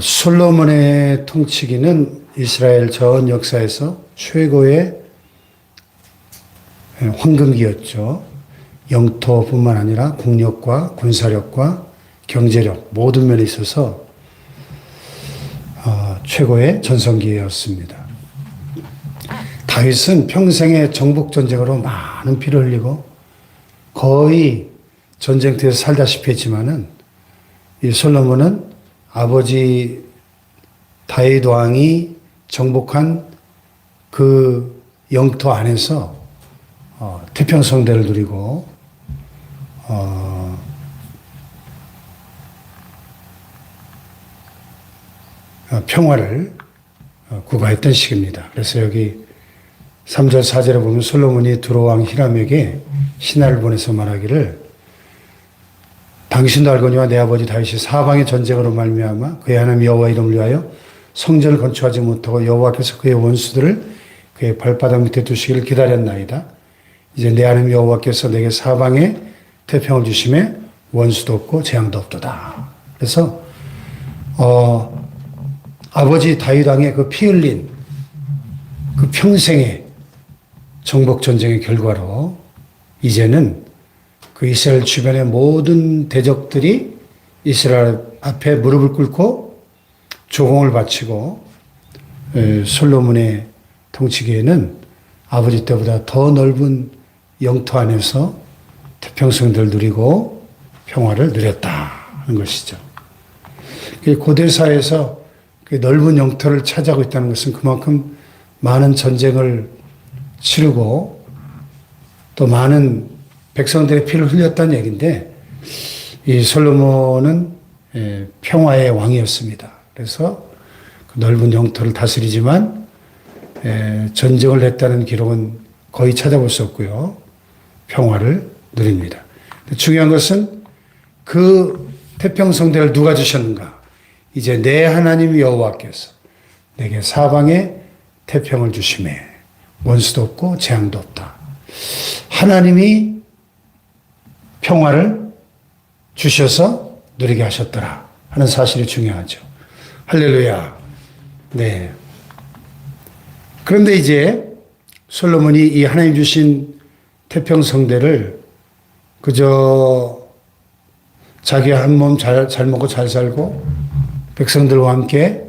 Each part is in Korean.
솔로몬의 통치기는 이스라엘 전 역사에서 최고의 황금기였죠. 영토뿐만 아니라 국력과 군사력과 경제력 모든 면에 있어서 최고의 전성기였습니다. 다윗은 평생의 정복 전쟁으로 많은 피를 흘리고 거의 전쟁터에서 살다시피 했지만은 이 솔로몬은 아버지 다윗 왕이 정복한 그 영토 안에서 태평성대를 누리고 평화를 구가했던 시기입니다. 그래서 여기 3절 4절에 보면 솔로몬이 두로왕 히람에게 신하를 보내서 말하기를 당신도 알거니와 내 아버지 다윗이 사방의 전쟁으로 말미암아 그의 하나님 여호와 이름을 위하여 성전을 건축하지 못하고 여호와께서 그의 원수들을 그의 발바닥 밑에 두시기를 기다렸나이다. 이제 내 하나님 여호와께서 내게 사방에 태평을 주심에 원수도 없고 재앙도 없도다. 그래서 아버지 다윗 왕의 그 피 흘린 그 평생의 정복 전쟁의 결과로 이제는 그 이스라엘 주변의 모든 대적들이 이스라엘 앞에 무릎을 꿇고 조공을 바치고 솔로몬의 통치기에는 아버지 때보다 더 넓은 영토 안에서 태평성대를 누리고 평화를 누렸다는 것이죠. 고대 사회에서 넓은 영토를 차지하고 있다는 것은 그만큼 많은 전쟁을 치르고 또 많은 백성들의 피를 흘렸다는 얘기인데 이 솔로몬은 평화의 왕이었습니다. 그래서 그 넓은 영토를 다스리지만 전쟁을 했다는 기록은 거의 찾아볼 수 없고요. 평화를 누립니다. 중요한 것은 그 태평성대를 누가 주셨는가? 이제 내 하나님 여호와께서 내게 사방에 태평을 주심에 원수도 없고 재앙도 없다. 하나님이 평화를 주셔서 누리게 하셨더라 하는 사실이 중요하죠. 할렐루야. 네. 그런데 이제 솔로몬이 이 하나님 주신 태평성대를 그저 자기 한 몸 잘 먹고 잘 살고 백성들과 함께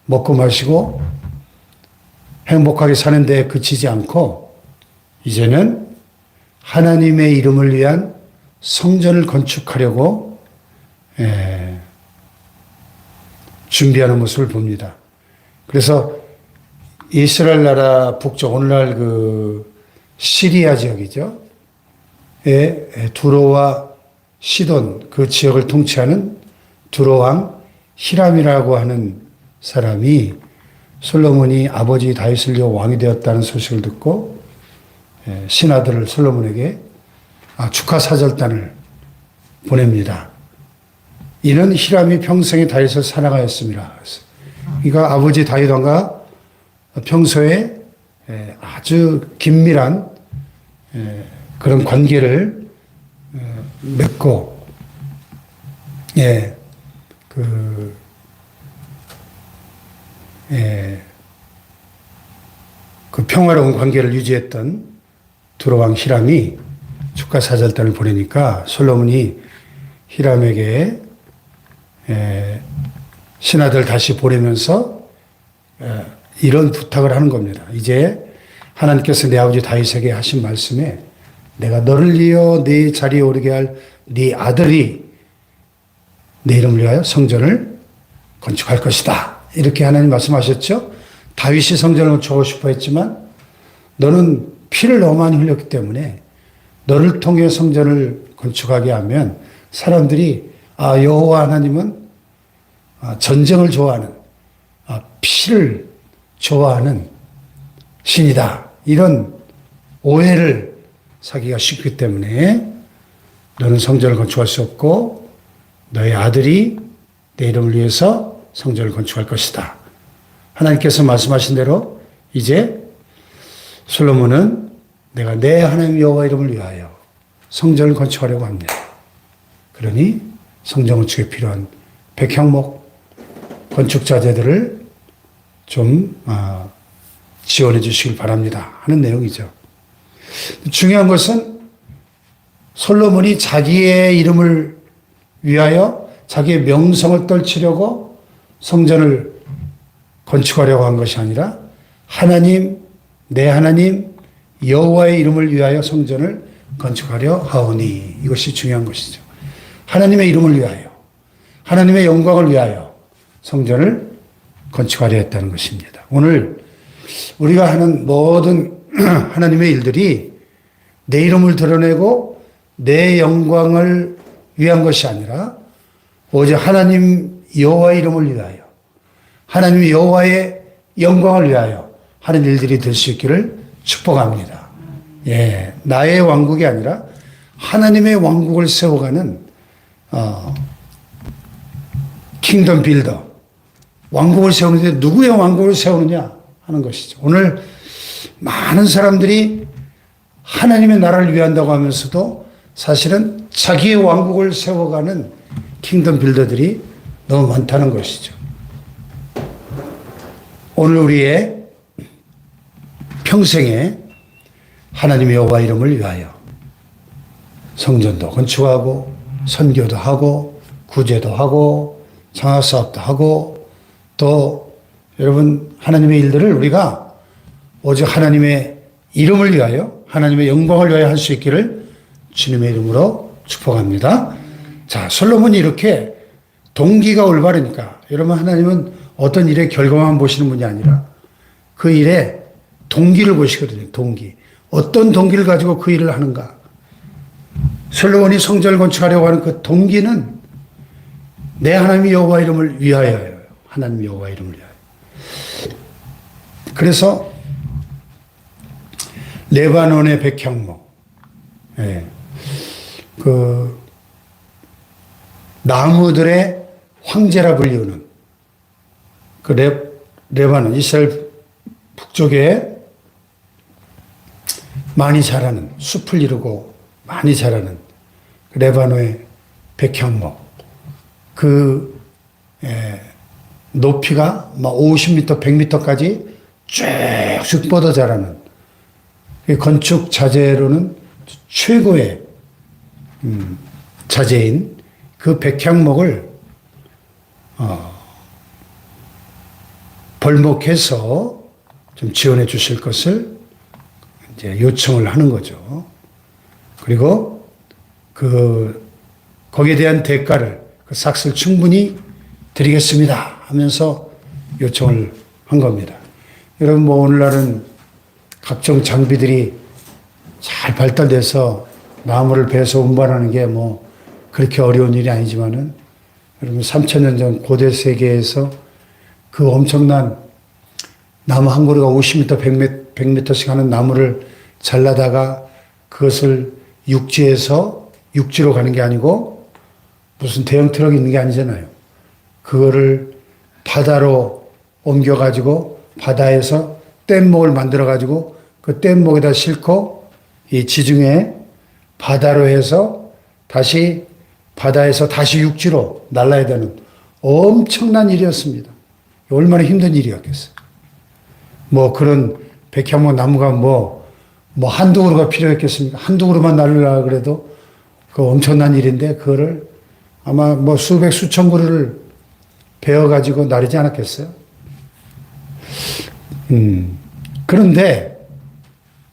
먹고 마시고 행복하게 사는 데 그치지 않고 이제는 하나님의 이름을 위한 성전을 건축하려고 준비하는 모습을 봅니다. 그래서 이스라엘 나라 북쪽 오늘날 그 시리아 지역이죠. 두로와 시돈 그 지역을 통치하는 두로왕 히람이라고 하는 사람이 솔로몬이 아버지 다윗을 이어 왕이 되었다는 소식을 듣고 신하들을 솔로몬에게 축하 사절단을 보냅니다. 이는 히람이 평생에 다윗을 사랑하였습니다. 그러니까 아버지 다윗 왕과 평소에 아주 긴밀한 그런 관계를 맺고 그 평화로운 관계를 유지했던 두로왕 히람이 축하 사절단을 보내니까 솔로몬이 히람에게 신하들 다시 보내면서 이런 부탁을 하는 겁니다. 이제 하나님께서 내 아버지 다윗에게 하신 말씀에 내가 너를 위하여 네 자리에 오르게 할 네 아들이 내 이름을 위하여 성전을 건축할 것이다. 이렇게 하나님 말씀하셨죠. 다윗이 성전을 건축하고 싶어 했지만 너는 피를 너무 많이 흘렸기 때문에 너를 통해 성전을 건축하게 하면 사람들이 여호와 하나님은 전쟁을 좋아하는 피를 좋아하는 신이다. 이런 오해를 사기가 쉽기 때문에 너는 성전을 건축할 수 없고 너의 아들이 내 이름을 위해서 성전을 건축할 것이다. 하나님께서 말씀하신 대로 이제 솔로몬은 내가 내 하나님 여호와 이름을 위하여 성전을 건축하려고 합니다. 그러니 성전 건축에 필요한 백향목, 건축 자재들을 좀 지원해 주시길 바랍니다 하는 내용이죠. 중요한 것은 솔로몬이 자기의 이름을 위하여 자기의 명성을 떨치려고 성전을 건축하려고 한 것이 아니라 하나님, 내 하나님 여호와의 이름을 위하여 성전을 건축하려 하오니, 이것이 중요한 것이죠. 하나님의 이름을 위하여, 하나님의 영광을 위하여 성전을 건축하려 했다는 것입니다. 오늘 우리가 하는 모든 하나님의 일들이 내 이름을 드러내고 내 영광을 위한 것이 아니라 오직 하나님 여호와의 이름을 위하여, 하나님 여호와의 영광을 위하여 하는 일들이 될 수 있기를 축복합니다. 예, 나의 왕국이 아니라 하나님의 왕국을 세워가는 킹덤 빌더, 왕국을 세우는데 누구의 왕국을 세우느냐 하는 것이죠. 오늘 많은 사람들이 하나님의 나라를 위한다고 하면서도 사실은 자기의 왕국을 세워가는 킹덤 빌더들이 너무 많다는 것이죠. 오늘 우리의 평생에 하나님의 여호와 이름을 위하여 성전도 건축하고 선교도 하고 구제도 하고 장학사업도 하고 또 여러분 하나님의 일들을 우리가 오직 하나님의 이름을 위하여 하나님의 영광을 위하여 할 수 있기를 주님의 이름으로 축복합니다. 자, 솔로몬이 이렇게 동기가 올바르니까 여러분 하나님은 어떤 일의 결과만 보시는 분이 아니라 그 일의 동기를 보시거든요. 동기. 어떤 동기를 가지고 그 일을 하는가. 솔로몬이 성전을 건축하려고 하는 그 동기는 내 하나님 여호와 이름을 위하여요. 하나님 여호와 이름을 위하여. 그래서 레바논의 백향목, 예, 그 나무들의 황제라 불리우는 그 레바논, 이스라엘 북쪽에 많이 자라는, 숲을 이루고 많이 자라는 레바논의 백향목, 그 높이가 막 50m, 100m까지 쭉쭉 뻗어 자라는 건축 자재로는 최고의 자재인 그 백향목을 벌목해서 좀 지원해 주실 것을 이제 요청을 하는 거죠. 그리고 거기에 대한 대가를, 그 삭스를 충분히 드리겠습니다 하면서 요청을 한 겁니다. 여러분, 뭐 오늘날은 각종 장비들이 잘 발달돼서 나무를 베서 운반하는 게 뭐 그렇게 어려운 일이 아니지만은 여러분 3000년 전 고대 세계에서 그 엄청난 나무 한 그루가 50m, 100m씩 하는 나무를 잘라다가 그것을 육지로 가는 게 아니고 무슨 대형 트럭이 있는 게 아니잖아요. 그거를 바다로 옮겨가지고 바다에서 뗏목을 만들어가지고 그 뗏목에다 싣고 이 지중해 바다로 해서 바다에서 다시 육지로 날라야 되는 엄청난 일이었습니다. 얼마나 힘든 일이었겠어요. 뭐 그런 백향목 나무가 뭐 한두 그루가 필요했겠습니까? 한두 그루만 날리려고 그래도 그 엄청난 일인데 그거를 아마 뭐 수백, 수천 그루를 베어가지고 나르지 않았겠어요? 그런데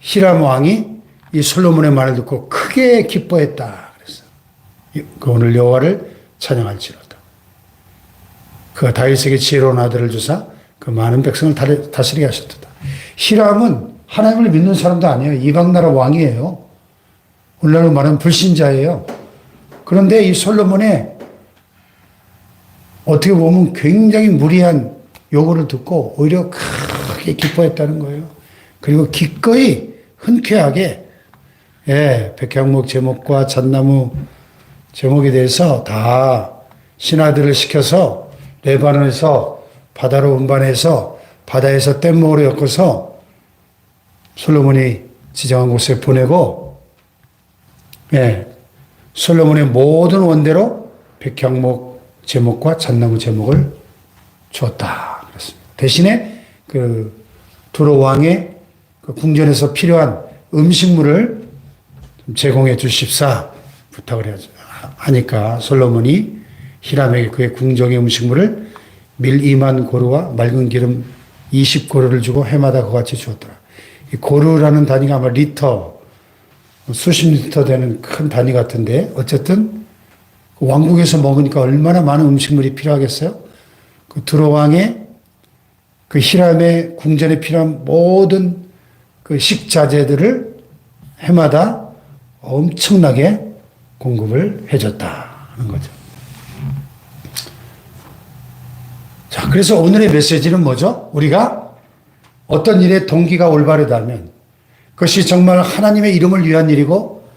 히람 왕이 이 솔로몬의 말을 듣고 크게 기뻐했다. 그랬어. 그 오늘 여호와를 찬양할지로다. 그가 다윗에게 지혜로운 아들을 주사 그 많은 백성을 다스리게 하셨다. 히람은 하나님을 믿는 사람도 아니에요. 이방 나라 왕이에요. 오늘날로 말하면 불신자예요. 그런데 이 솔로몬의 어떻게 보면 굉장히 무리한 요구를 듣고 오히려 크게 기뻐했다는 거예요. 그리고 기꺼이 흔쾌하게 백향목 제목과 잣나무 제목에 대해서 다 신하들을 시켜서 레바논에서 바다로 운반해서 바다에서 뗏목으로 엮어서 솔로몬이 지정한 곳에 보내고 솔로몬의 모든 원대로 백향목 제목과 잣나무 제목을 주었다. 그렇습니다. 대신에 그 두로 왕의 그 궁전에서 필요한 음식물을 제공해 주십사 부탁을 하니까 솔로몬이 히람에게 그의 궁정의 음식물을 밀 2만 고루와 맑은 기름 20고루를 주고 해마다 그와 같이 주었더라. 이 고루라는 단위가 아마 리터, 수십 리터 되는 큰 단위 같은데 어쨌든 왕국에서 먹으니까 얼마나 많은 음식물이 필요하겠어요? 그 두로 왕의 그 히람의 궁전에 필요한 모든 그 식자재들을 해마다 엄청나게 공급을 해줬다는 거죠. 자, 그래서 오늘의 메시지는 뭐죠? 우리가 어떤 일에 동기가 올바르다면 그것이 정말 하나님의 이름을 위한 일이고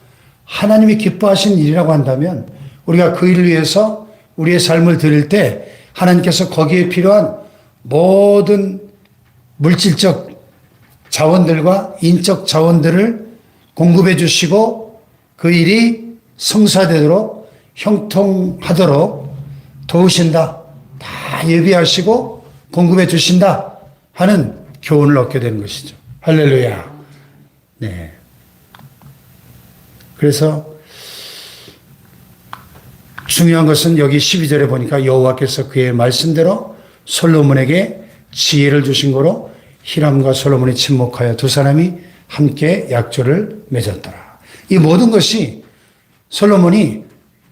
하나님이 기뻐하신 일이라고 한다면 우리가 그 일을 위해서 우리의 삶을 드릴 때 하나님께서 거기에 필요한 모든 물질적 자원들과 인적 자원들을 공급해 주시고 그 일이 성사되도록 형통하도록 도우신다. 다 예비하시고 공급해 주신다 하는 교훈을 얻게 되는 것이죠. 할렐루야. 네. 그래서 중요한 것은 여기 12절에 보니까 여호와께서 그의 말씀대로 솔로몬에게 지혜를 주신 거로 히람과 솔로몬이 친목하여 두 사람이 함께 약조를 맺었더라. 이 모든 것이 솔로몬이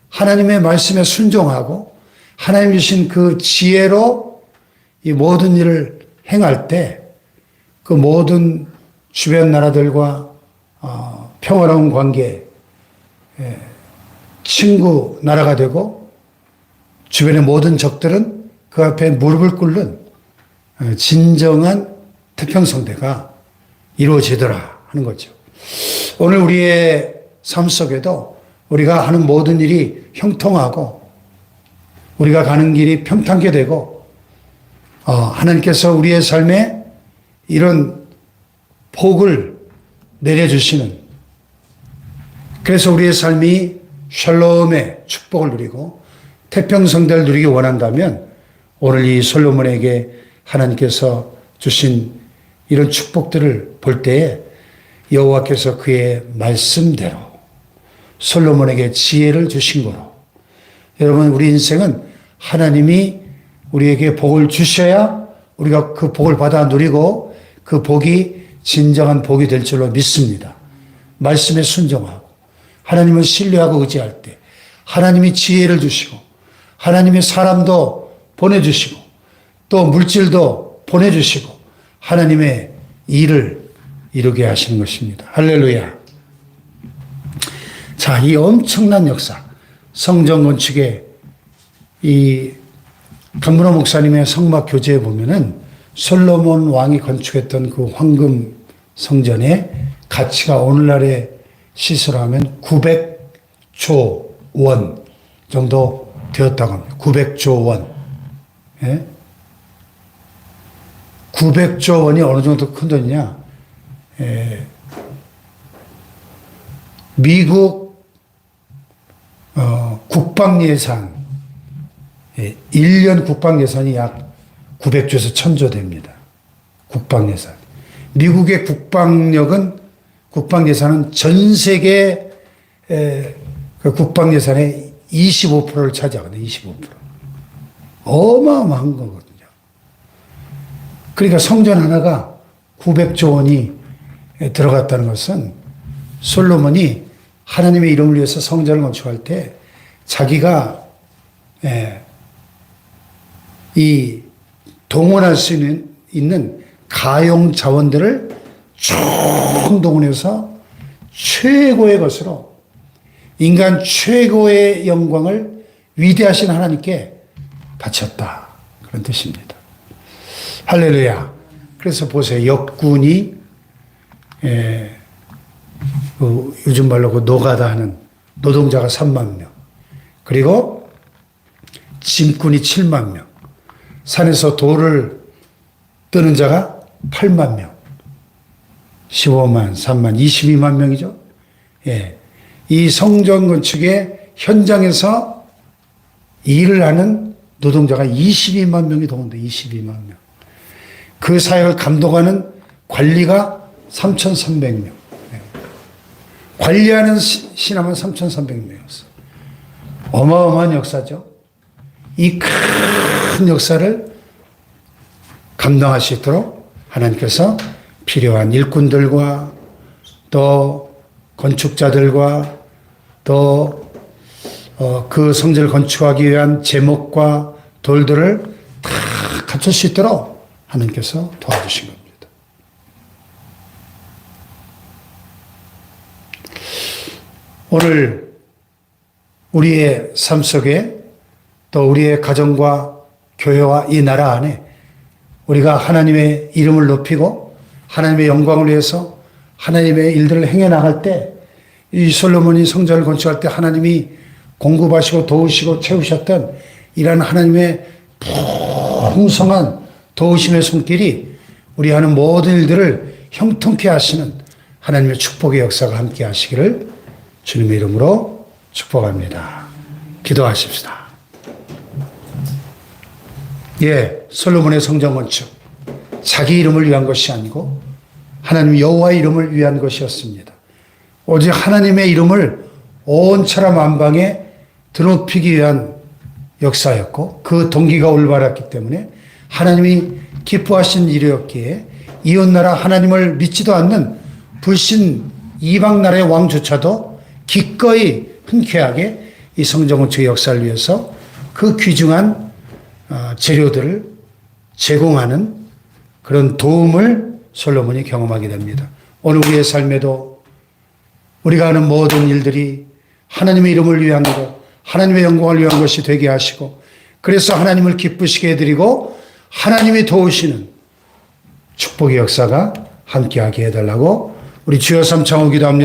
하나님의 말씀에 순종하고 하나님 주신 그 지혜로 이 모든 일을 행할 때 그 모든 주변 나라들과 평화로운 관계, 친구 나라가 되고 주변의 모든 적들은 그 앞에 무릎을 꿇는 진정한 태평성대가 이루어지더라 하는 거죠. 오늘 우리의 삶 속에도 우리가 하는 모든 일이 형통하고 우리가 가는 길이 평탄하게 되고 하나님께서 우리의 삶에 이런 복을 내려주시는 그래서 우리의 삶이 샬롬의 축복을 누리고 태평성대를 누리기 원한다면 오늘 이 솔로몬에게 하나님께서 주신 이런 축복들을 볼 때에 여호와께서 그의 말씀대로 솔로몬에게 지혜를 주신 거로 여러분 우리 인생은 하나님이 우리에게 복을 주셔야 우리가 그 복을 받아 누리고 그 복이 진정한 복이 될 줄로 믿습니다. 말씀에 순종하고 하나님을 신뢰하고 의지할 때 하나님이 지혜를 주시고 하나님의 사람도 보내주시고 또 물질도 보내주시고 하나님의 일을 이루게 하시는 것입니다. 할렐루야. 자, 이 엄청난 역사 성전 건축의 이 강문호 목사님의 성막 교재에 보면은 솔로몬 왕이 건축했던 그 황금 성전의 가치가 오늘날의 시세로 하면 900조 원 정도 되었다고 합니다. 900조 원. 예? 900조 원이 어느 정도 큰 돈이냐? 미국 국방 예산 1년 국방 예산이 약 900조에서 1000조 됩니다. 국방 예산. 미국의 국방 예산은 전 세계 그 국방 예산의 25%를 차지하거든요. 25%. 어마어마한 거거든요. 그러니까 성전 하나가 900조 원이 들어갔다는 것은 솔로몬이 하나님의 이름을 위해서 성전을 건축할 때 자기가 이 동원할 수 있는 가용 자원들을 총동원해서 최고의 것으로 인간 최고의 영광을 위대하신 하나님께 바쳤다. 그런 뜻입니다. 할렐루야. 그래서 보세요. 역군이 요즘 말로 그 노가다 하는 노동자가 3만 명. 그리고 짐꾼이 7만 명. 산에서 돌을 뜨는 자가 8만 명. 15만, 3만, 22만 명이죠. 예. 이 성전 건축의 현장에서 일을 하는 노동자가 22만 명이 동원돼 22만 명. 그 사역을 감독하는 관리가 3,300명. 관리하는 신하만 3,300명이었어. 어마어마한 역사죠. 이 큰 역사를 감당할 수 있도록 하나님께서 필요한 일꾼들과 또 건축자들과 또 그 성전을 건축하기 위한 제목과 돌들을 다 갖출 수 있도록 하나님께서 도와주신 겁니다. 오늘 우리의 삶 속에 또 우리의 가정과 교회와 이 나라 안에 우리가 하나님의 이름을 높이고 하나님의 영광을 위해서 하나님의 일들을 행해 나갈 때 이 솔로몬이 성전을 건축할 때 하나님이 공급하시고 도우시고 채우셨던 이러한 하나님의 풍성한 도우심의 손길이 우리 하는 모든 일들을 형통케 하시는 하나님의 축복의 역사가 함께 하시기를 주님의 이름으로 축복합니다. 기도하십시다. 예, 솔로몬의 성전 건축 자기 이름을 위한 것이 아니고 하나님 여호와의 이름을 위한 것이었습니다. 오직 하나님의 이름을 온 천하 만방에 드높이기 위한 역사였고 그 동기가 올바랐기 때문에 하나님이 기뻐하신 일이었기에 이웃나라 하나님을 믿지도 않는 불신 이방나라의 왕조차도 기꺼이 흔쾌하게 이 성전 건축의 역사를 위해서 그 귀중한 재료들을 제공하는 그런 도움을 솔로몬이 경험하게 됩니다. 오늘 우리의 삶에도 우리가 하는 모든 일들이 하나님의 이름을 위한 것, 하나님의 영광을 위한 것이 되게 하시고 그래서 하나님을 기쁘시게 해드리고 하나님이 도우시는 축복의 역사가 함께하게 해달라고 우리 주여 삼창후 기도합니다.